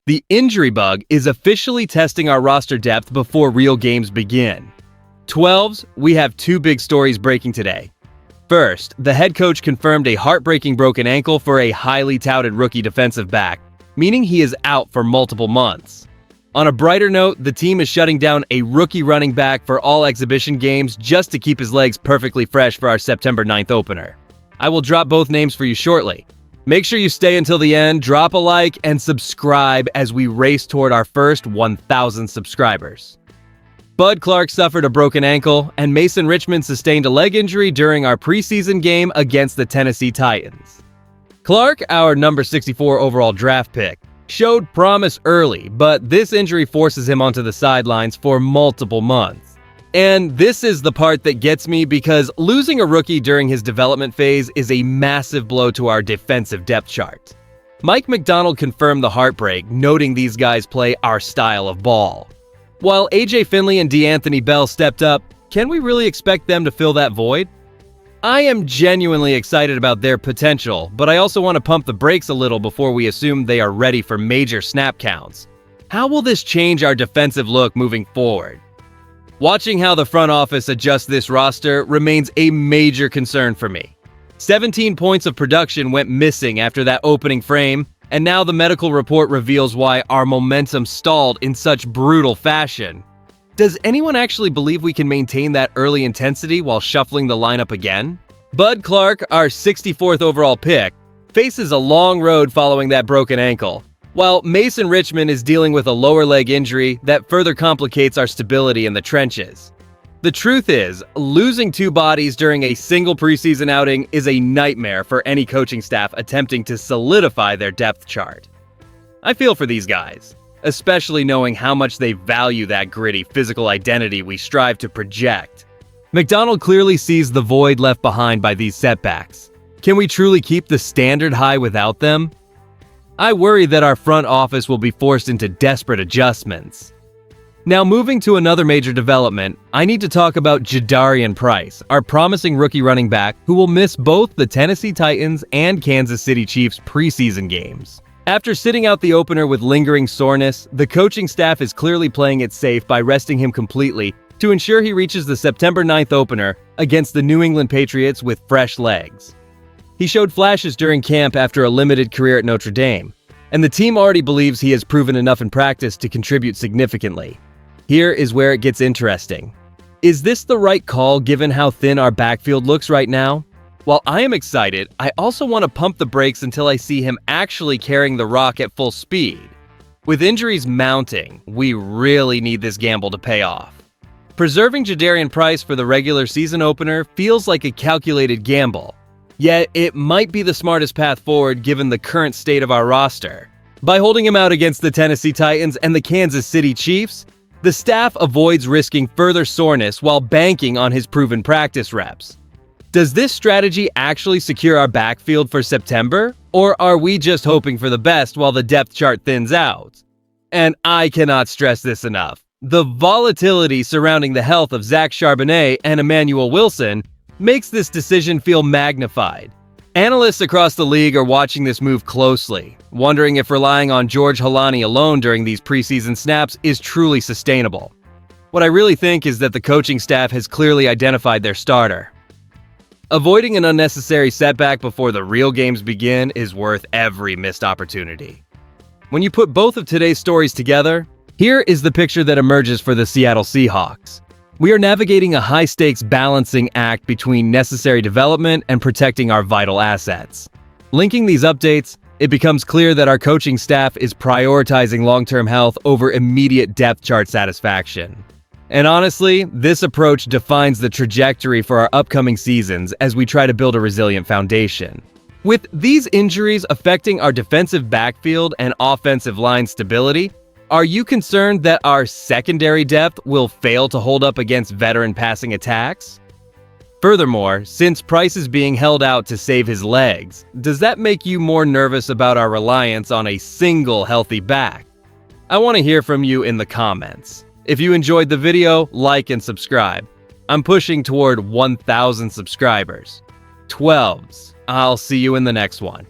The injury bug is officially testing our roster depth before real games begin. 12s, we have two big stories breaking today. First, the head coach confirmed a heartbreaking broken ankle for a highly touted rookie defensive back, meaning he is out for multiple months. On a brighter note, the team is shutting down a rookie running back for all exhibition games just to keep his legs perfectly fresh for our September 9th opener. I will drop both names for you shortly. Make sure you stay until the end, drop a like, and subscribe as we race toward our first 1,000 subscribers. Bud Clark suffered a broken ankle, and Mason Richmond sustained a leg injury during our preseason game against the Tennessee Titans. Clark, our number 64 overall draft pick, showed promise early, but this injury forces him onto the sidelines for multiple months. And this is the part that gets me because losing a rookie during his development phase is a massive blow to our defensive depth chart. Mike McDonald confirmed the heartbreak, noting these guys play our style of ball. While AJ Finley and DeAnthony Bell stepped up, can we really expect them to fill that void? I am genuinely excited about their potential, but I also want to pump the brakes a little before we assume they are ready for major snap counts. How will this change our defensive look moving forward? Watching how the front office adjusts this roster remains a major concern for me. 17 points of production went missing after that opening frame, and now the medical report reveals why our momentum stalled in such brutal fashion. Does anyone actually believe we can maintain that early intensity while shuffling the lineup again? Bud Clark, our 64th overall pick, faces a long road following that broken ankle, while Mason Richmond is dealing with a lower leg injury that further complicates our stability in the trenches. The truth is, losing two bodies during a single preseason outing is a nightmare for any coaching staff attempting to solidify their depth chart. I feel for these guys, especially knowing how much they value that gritty physical identity we strive to project. McDonald clearly sees the void left behind by these setbacks. Can we truly keep the standard high without them? I worry that our front office will be forced into desperate adjustments. Now moving to another major development, I need to talk about Jadarian Price, our promising rookie running back who will miss both the Tennessee Titans and Kansas City Chiefs preseason games. After sitting out the opener with lingering soreness, the coaching staff is clearly playing it safe by resting him completely to ensure he reaches the September 9th opener against the New England Patriots with fresh legs. He showed flashes during camp after a limited career at Notre Dame, and the team already believes he has proven enough in practice to contribute significantly. Here is where it gets interesting. Is this the right call given how thin our backfield looks right now? While I am excited, I also want to pump the brakes until I see him actually carrying the rock at full speed. With injuries mounting, we really need this gamble to pay off. Preserving Jadarian Price for the regular season opener feels like a calculated gamble, yet it might be the smartest path forward given the current state of our roster. By holding him out against the Tennessee Titans and the Kansas City Chiefs, the staff avoids risking further soreness while banking on his proven practice reps. Does this strategy actually secure our backfield for September, or are we just hoping for the best while the depth chart thins out? And I cannot stress this enough. The volatility surrounding the health of Zach Charbonnet and Emmanuel Wilson makes this decision feel magnified. Analysts across the league are watching this move closely, wondering if relying on George Halani alone during these preseason snaps is truly sustainable. What I really think is that the coaching staff has clearly identified their starter. Avoiding an unnecessary setback before the real games begin is worth every missed opportunity. When you put both of today's stories together, here is the picture that emerges for the Seattle Seahawks. We are navigating a high-stakes balancing act between necessary development and protecting our vital assets. Linking these updates, it becomes clear that our coaching staff is prioritizing long-term health over immediate depth chart satisfaction. And honestly, this approach defines the trajectory for our upcoming seasons as we try to build a resilient foundation. With these injuries affecting our defensive backfield and offensive line stability, are you concerned that our secondary depth will fail to hold up against veteran passing attacks? Furthermore, since Price is being held out to save his legs, does that make you more nervous about our reliance on a single healthy back? I want to hear from you in the comments. If you enjoyed the video, like and subscribe. I'm pushing toward 1,000 subscribers. 12s. I'll see you in the next one.